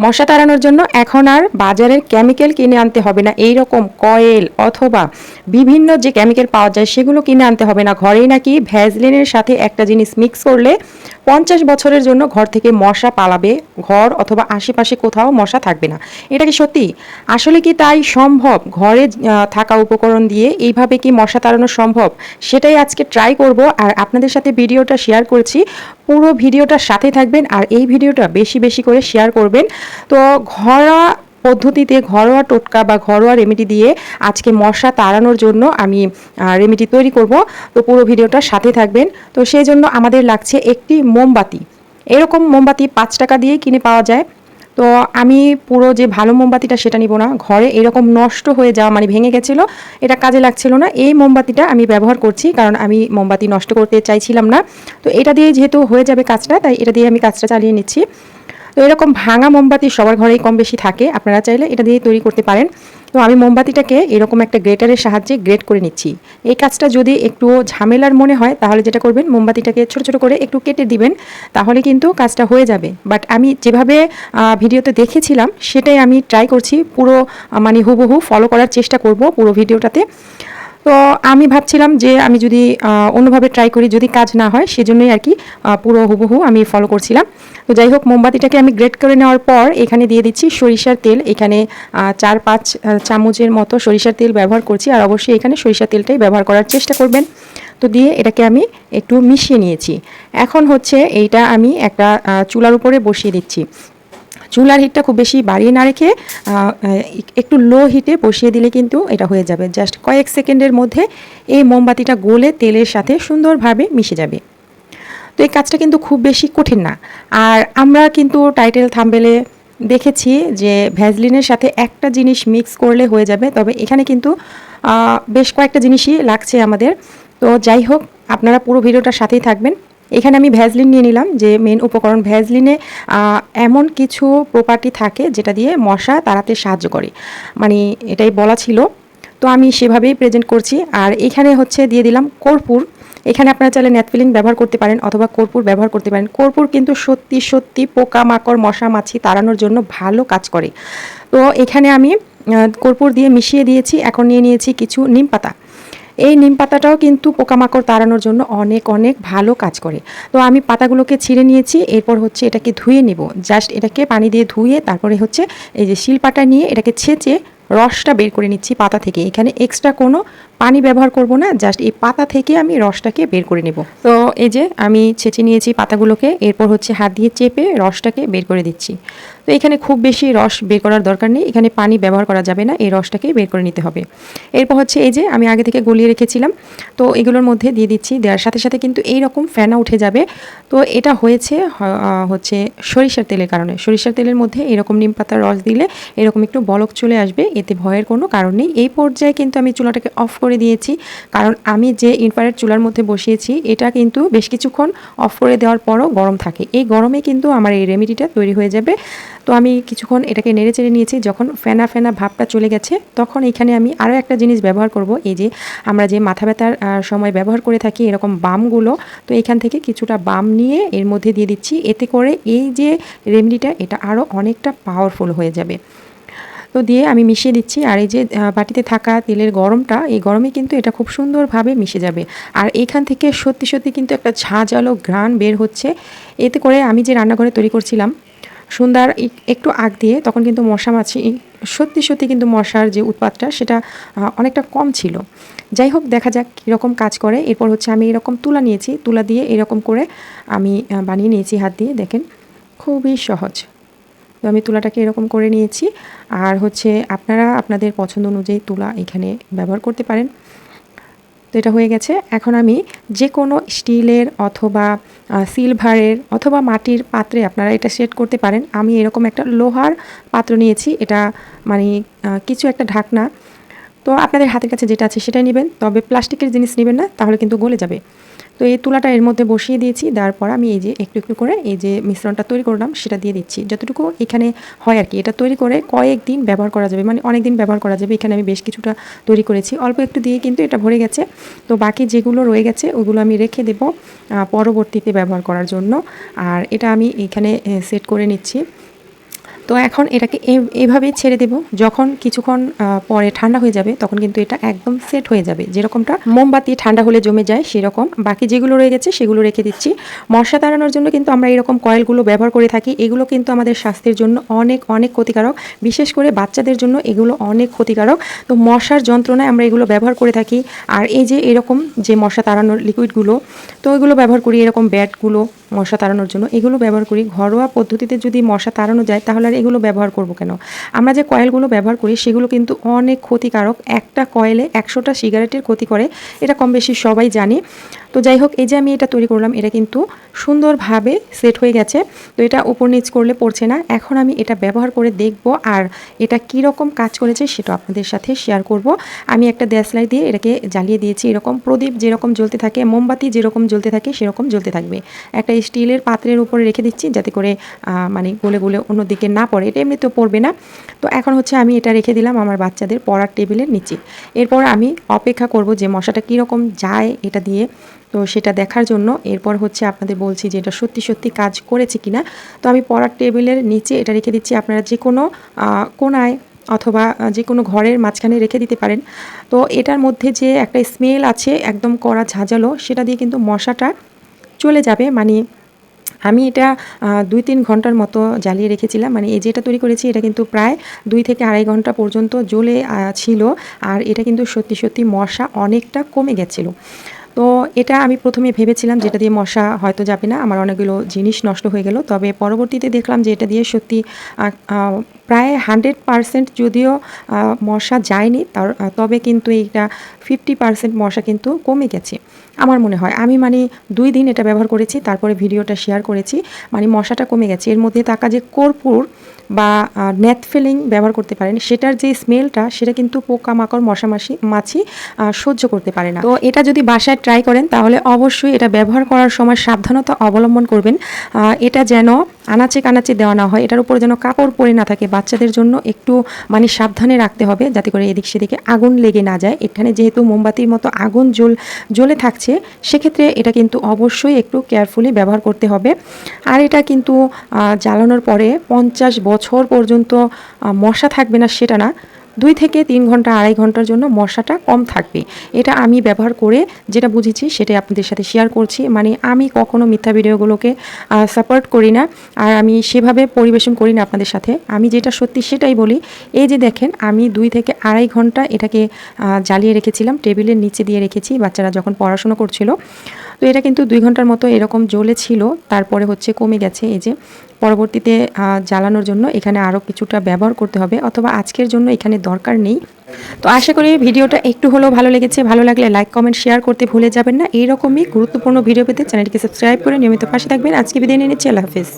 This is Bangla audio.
মশা তাড়ানোর জন্য এখন আর বাজারের কেমিক্যাল কিনে আনতে হবে না। এই রকম কয়েল অথবা বিভিন্ন যে কেমিক্যাল পাওয়া যায় সেগুলো কিনে আনতে হবে না। ঘরেই নাকি ভ্যাসলিনের সাথে একটা জিনিস মিক্স করলে 50 বছরের জন্য ঘর থেকে মশা পালাবে। ঘর অথবা আশেপাশে কোথাও মশা থাকবে না। এটা কি সত্যি? আসলে কি তাই সম্ভব? ঘরে থাকা উপকরণ দিয়ে এইভাবে কি মশা তাড়ানো সম্ভব? সেটাই আজকে ট্রাই করব আর আপনাদের সাথে ভিডিওটা শেয়ার করছি। পুরো ভিডিওটার সাথে থাকবেন আর এই ভিডিওটা বেশি বেশি করে শেয়ার করবেন। তো ঘরোয়া পদ্ধতিতে ঘরোয়া টোটকা বা ঘরোয়া রেমেডি দিয়ে আজকে মশা তাড়ানোর জন্য আমি রেমেডি তৈরি করব। তো পুরো ভিডিওটার সাথে থাকবেন। তো সেই জন্য আমাদের লাগছে একটি মোমবাতি। এরকম মোমবাতি 5 টাকা দিয়ে কিনে পাওয়া যায়। তো আমি পুরো যে ভালো মোমবাতিটা সেটা নিব না। ঘরে এরকম নষ্ট হয়ে যাওয়া মানে ভেঙে গেছিলো, এটা কাজে লাগছিল না। এই মোমবাতিটা আমি ব্যবহার করছি কারণ আমি মোমবাতি নষ্ট করতে চাইছিলাম না। তো এটা দিয়ে যেহেতু হয়ে যাবে কাজটা, তাই এটা দিয়ে আমি কাজটা চালিয়ে নিচ্ছি। তো এরকম ভাঙা মোমবাতি সবার ঘরেই কম বেশি থাকে, আপনারা চাইলে এটা দিয়ে তৈরি করতে পারেন। তো আমি মোমবাতিটাকে এরকম একটা গ্রেটারের সাহায্যে গ্রেট করে নিচ্ছি। এই কাজটা যদি একটু ঝামেলার মনে হয় তাহলে যেটা করবেন, মোমবাতিটাকে ছোট ছোট করে একটু কেটে দিবেন, তাহলে কিন্তু কাজটা হয়ে যাবে। বাট আমি যেভাবে ভিডিওতে দেখেছিলাম সেটাই আমি ট্রাই করছি, পুরো মানে হুবহু ফলো করার চেষ্টা করব পুরো ভিডিওটাতে। তো আমি ভাবছিলাম যে আমি যদি অন্যভাবে ট্রাই করি, যদি কাজ না হয় সেজন্যই আর কি পুরো হুবহু আমি ফলো করছিলাম। তো যাই হোক, মোমবাতিটাকে আমি গ্রেট করে নেওয়ার পর এখানে দিয়ে দিচ্ছি সরিষার তেল। এখানে 4-5 চামচের মতো সরিষার তেল ব্যবহার করছি, আর অবশ্যই এখানে সরিষার তেলটাই ব্যবহার করার চেষ্টা করবেন। তো দিয়ে এটাকে আমি একটু মিশিয়ে নিয়েছি। এখন হচ্ছে এইটা আমি একটা চুলার উপরে বসিয়ে দিচ্ছি। চুলার হিটটা খুব বেশি বাড়িয়ে না রেখে একটু লো হিটে বসিয়ে দিলে কিন্তু এটা হয়ে যাবে। জাস্ট কয়েক সেকেন্ডের মধ্যে এই মোমবাতিটা গলে তেলের সাথে সুন্দরভাবে মিশে যাবে। তো এই কাজটা কিন্তু খুব বেশি কঠিন না। আর আমরা কিন্তু টাইটেল থাম্বনেলে দেখেছি যে ভ্যাসলিনের সাথে একটা জিনিস মিক্স করলে হয়ে যাবে, তবে এখানে কিন্তু বেশ কয়েকটা জিনিসই লাগছে আমাদের। তো যাই হোক, আপনারা পুরো ভিডিওটার সাথেই থাকবেন। এখানে আমি ভ্যাসলিন নিয়ে নিলাম, যে মেন উপকরণ। ভ্যাসলিনে এমন কিছু প্রপার্টি থাকে যেটা দিয়ে মশা তাড়াতে সাহায্য করে, মানে এটাই বলা ছিল। তো আমি সেভাবেই প্রেজেন্ট করছি। আর এখানে হচ্ছে দিয়ে দিলাম কর্পূর। এখানে আপনারা চাইলে ন্যাথফিলিং ব্যবহার করতে পারেন অথবা কর্পূর ব্যবহার করতে পারেন। কর্পূর কিন্তু সত্যি সত্যি পোকামাকড় মশা মাছি তাড়ানোর জন্য ভালো কাজ করে। তো এখানে আমি কর্পূর দিয়ে মিশিয়ে দিয়েছি। এখন নিয়ে নিয়েছি কিছু নিম পাতা। এই নিম পাতাটাও কিন্তু পোকামাকড় তাড়ানোর জন্য অনেক অনেক ভালো কাজ করে। তো আমি পাতাগুলোকে ছিঁড়ে নিয়েছি। এরপর হচ্ছে এটাকে ধুয়ে নেব। জাস্ট এটাকে পানি দিয়ে ধুয়ে তারপরে হচ্ছে এই যে শিলপাটা নিয়ে এটাকে ছেঁচে রসটা বের করে নিচ্ছি পাতা থেকে। এখানে এক্সট্রা কোনো পানি ব্যবহার করব না, জাস্ট এই পাতা থেকে আমি রসটাকে বের করে নেব। তো এই যে আমি ছেঁচে নিয়েছি পাতাগুলোকে, এরপর হচ্ছে হাত দিয়ে চেপে রসটাকে বের করে দিচ্ছি। তো এখানে খুব বেশি রস বের করার দরকার নেই, এখানে পানি ব্যবহার করা যাবে না, এই রসটাকেই বের করে নিতে হবে। এরপর হচ্ছে এই যে আমি আগে থেকে গলিয়ে রেখেছিলাম, তো এগুলোর মধ্যে দিয়ে দিচ্ছি। দেওয়ার সাথে সাথে কিন্তু এইরকম ফেনা উঠে যাবে। তো এটা হয়েছে হচ্ছে সরিষার তেলের কারণে। সরিষার তেলের মধ্যে এরকম নিম পাতার রস দিলে এরকম একটু বলক চলে আসবে, এতে ভয়ের কোনো কারণ নেই। এই পর্যায়ে কিন্তু আমি চুলাটাকে অফ করে দিয়েছি, কারণ আমি যে ইনফ্রারেড চুলার মধ্যে বসিয়েছি এটা কিন্তু বেশ কিছুক্ষণ অফ করে দেওয়ার পরও গরম থাকে। এই গরমে কিন্তু আমার এই রেমেডিটা তৈরি হয়ে যাবে। তো আমি কিছুক্ষণ এটাকে নেড়ে চেড়ে নিয়েছি। যখন ফেনা ফেনা ভাবটা চলে গেছে তখন এখানে আমি আরও একটা জিনিস ব্যবহার করব। এই যে আমরা যে মাথা ব্যথার সময় ব্যবহার করে থাকি এরকম বামগুলো, তো এখান থেকে কিছুটা বাম নিয়ে এর মধ্যে দিয়ে দিচ্ছি। এতে করে এই যে রেমেডিটা এটা আরও অনেকটা পাওয়ারফুল হয়ে যাবে। তো দিয়ে আমি মিশিয়ে দিচ্ছি। আর এই যে বাটিতে থাকা তেলের গরমটা, এই গরমে কিন্তু এটা খুব সুন্দরভাবে মিশে যাবে। আর এখান থেকে সত্যি সত্যি কিন্তু একটা ঝাঁঝালো ঘ্রাণ বের হচ্ছে। এতে করে আমি যে রান্নাঘরে তৈরি করছিলাম সন্ধ্যার একটু আগ দিয়ে, তখন কিন্তু মশা মাছি সত্যি সত্যি কিন্তু মশার যে উৎপাতটা সেটা অনেকটা কম ছিল। যাই হোক, দেখা যাক কীরকম কাজ করে। এরপর হচ্ছে আমি এরকম তুলা নিয়েছি, তুলা দিয়ে এরকম করে আমি বানিয়ে নিয়েছি হাত দিয়ে। দেখেন খুবই সহজ। তো আমি তুলাটাকে এরকম করে নিয়েছি। আর হচ্ছে আপনারা আপনাদের পছন্দ অনুযায়ী তুলা এখানে ব্যবহার করতে পারেন। তো এটা হয়ে গেছে। এখন আমি যে কোনো স্টিলের অথবা সিলভারের অথবা মাটির পাত্রে আপনারা এটা সেট করতে পারেন। আমি এরকম একটা লোহার পাত্র নিয়েছি, এটা মানে কিছু একটা ঢাকনা। তো আপনাদের হাতের কাছে যেটা আছে সেটাই নেবেন, তবে প্লাস্টিকের জিনিস নেবেন না, তাহলে কিন্তু গলে যাবে। তো এই তুলাটা এর মধ্যে বসিয়ে দিয়েছি। দেওয়ার পর আমি এই যে একটু একটু করে এই যে মিশ্রণটা তৈরি করলাম সেটা দিয়ে দিচ্ছি, যতটুকু এখানে হয় আর কি। এটা তৈরি করে কয়েকদিন ব্যবহার করা যাবে, মানে অনেক দিন ব্যবহার করা যাবে। এখানে আমি বেশ কিছুটা তৈরি করেছি, অল্প একটু দিয়ে কিন্তু এটা ভরে গেছে। তো বাকি যেগুলো রয়ে গেছে ওগুলো আমি রেখে দেব পরবর্তীতে ব্যবহার করার জন্য। আর এটা আমি এখানে সেট করে নিচ্ছি। তো এখন এটাকে এভাবেই ছেড়ে দেব। যখন কিছুক্ষণ পরে ঠান্ডা হয়ে যাবে তখন কিন্তু এটা একদম সেট হয়ে যাবে, যেরকমটা মোমবাতি ঠান্ডা হলে জমে যায় সেরকম। বাকি যেগুলো রয়ে গেছে সেগুলো রেখে দিচ্ছি। মশা তাড়ানোর জন্য কিন্তু আমরা এরকম কয়েলগুলো ব্যবহার করে থাকি। এগুলো কিন্তু আমাদের স্বাস্থ্যের জন্য অনেক অনেক ক্ষতিকারক, বিশেষ করে বাচ্চাদের জন্য এগুলো অনেক ক্ষতিকারক। তো মশার যন্ত্রণায় আমরা এগুলো ব্যবহার করে থাকি। আর এই যে এরকম যে মশা তাড়ানোর লিকুইডগুলো, তো এগুলো ব্যবহার করি, এরকম ব্যাটগুলো মশা তাড়ানোর জন্য এগুলো ব্যবহার করি। ঘরোয়া পদ্ধতিতে যদি মশা তাড়ানো যায় তাহলে আর এগুলো ব্যবহার করব কেন? আমরা যে কয়েলগুলো ব্যবহার করি সেগুলো কিন্তু অনেক ক্ষতিকারক। একটা কয়েলে 100টা সিগারেটের ক্ষতি করে, এটা কম বেশি সবাই জানি। তো যাই হোক, এই যে আমি এটা তৈরি করলাম এটা কিন্তু সুন্দরভাবে সেট হয়ে গেছে। তো এটা উপর নিচ করলে পড়ছে না। এখন আমি এটা ব্যবহার করে দেখব আর এটা কি রকম কাজ করেছে সেটা আপনাদের সাথে শেয়ার করব। আমি একটা দেশলাই দিয়ে এটাকে জ্বালিয়ে দিয়েছি। এরকম প্রদীপ যেরকম জ্বলতে থাকে, মোমবাতি যেরকম জ্বলতে থাকে সেরকম জ্বলতে থাকবে। একটা স্টিলের পাত্রের উপরে রেখে দিচ্ছি যাতে করে মানে গলে গলে অন্যদিকে না পড়ে, এটা এমনিতেও পড়বে না। তো এখন হচ্ছে আমি এটা রেখে দিলাম আমার বাচ্চাদের পড়ার টেবিলের নিচে। এরপর আমি অপেক্ষা করব যে মশাটা কীরকম যায় এটা দিয়ে, তো সেটা দেখার জন্য। এরপর হচ্ছে আপনাদের বলছি যে এটা সত্যি সত্যি কাজ করেছে কিনা। তো আমি পড়ার টেবিলের নিচে এটা রেখে দিচ্ছি। আপনারা যে কোনো কোনায় অথবা যে কোনো ঘরের মাঝখানে রেখে দিতে পারেন। তো এটার মধ্যে যে একটা স্মেল আছে একদম কড়া ঝাঁঝালো, সেটা দিয়ে কিন্তু মশাটা চলে যাবে। মানে আমি এটা 2-3 ঘন্টার মতো জ্বালিয়ে রেখেছিলাম। মানে এই যেটা তৈরি করেছি এটা কিন্তু প্রায় 2 থেকে আড়াই ঘন্টা পর্যন্ত জ্বলে ছিল। আর এটা কিন্তু সত্যি সত্যি মশা অনেকটা কমে গেছিলো। তো এটা আমি প্রথমে ভেবেছিলাম যেটা দিয়ে মশা হয়তো যাবে না, আমার অনেকগুলো জিনিস নষ্ট হয়ে গেল। তবে পরবর্তীতে দেখলাম যে এটা দিয়ে সত্যি প্রায় 100% যদিও মশা যায়নি, তবে কিন্তু এইটা 50% মশা কিন্তু কমে গেছে আমার মনে হয়। আমি মানে 2 দিন এটা ব্যবহার করেছি, তারপরে ভিডিওটা শেয়ার করেছি। মানে মশাটা কমে গেছে। এর মধ্যে থাকা যে কর্পূর বা নেথফিলিং ব্যবহার করতে পারেন, সেটার যে স্মেলটা সেটা কিন্তু পোকামাকড় মাছি সহ্য করতে পারে না। তো এটা যদি বাসায় ট্রাই করেন তাহলে অবশ্যই এটা ব্যবহার করার সময় সাবধানতা অবলম্বন করবেন। এটা যেন আনাচে কানাচে দেওয়া না হয়, এটার উপর যেন কাপড় পরে না থাকে। বাচ্চাদের জন্য একটু মানে সাবধানে রাখতে হবে যাতে করে এদিক সেদিকে আগুন লেগে না যায়। এখানে যেহেতু মোমবাতির মতো আগুন জ্বলে থাকছে, সেক্ষেত্রে এটা কিন্তু অবশ্যই একটু কেয়ারফুলি ব্যবহার করতে হবে। আর এটা কিন্তু জ্বালানোর পরে 50 বছর পর্যন্ত মশা থাকবে না সেটা না, 2 থেকে 3 ঘন্টা আড়াই ঘন্টার জন্য মশাটা কম থাকবে। এটা আমি ব্যবহার করে যেটা বুঝেছি সেটাই আপনাদের সাথে শেয়ার করছি। মানে আমি কখনো মিথ্যা ভিডিওগুলোকে সাপোর্ট করি না, আর আমি সেভাবে পরিবেশন করি না আপনাদের সাথে। আমি যেটা সত্যি সেটাই বলি। এই যে দেখেন, আমি 2 থেকে আড়াই ঘন্টা এটাকে জ্বালিয়ে রেখেছিলাম, টেবিলের নিচে দিয়ে রেখেছি বাচ্চারা যখন পড়াশোনা করছিল। তো এটা কিন্তু 2 ঘন্টার মতো এরকম জ্বলেছিল, তারপরে হচ্ছে কমে গেছে। এই যে পরবর্তীতে জ্বালানোর জন্য এখানে আরও কিছুটা ব্যবহার করতে হবে, অথবা আজকের জন্য এখানে দরকার নেই। তো আশা করি ভিডিওটা একটু হলেও ভালো লেগেছে। ভালো লাগলে লাইক কমেন্ট শেয়ার করতে ভুলে যাবেন না। এইরকমই গুরুত্বপূর্ণ ভিডিও পেতে চ্যানেলটিকে সাবস্ক্রাইব করে নিয়মিত পাশে থাকবেন। আজকে বিদায় নিয়ে নিচ্ছি, আল্লাহ হাফেজ।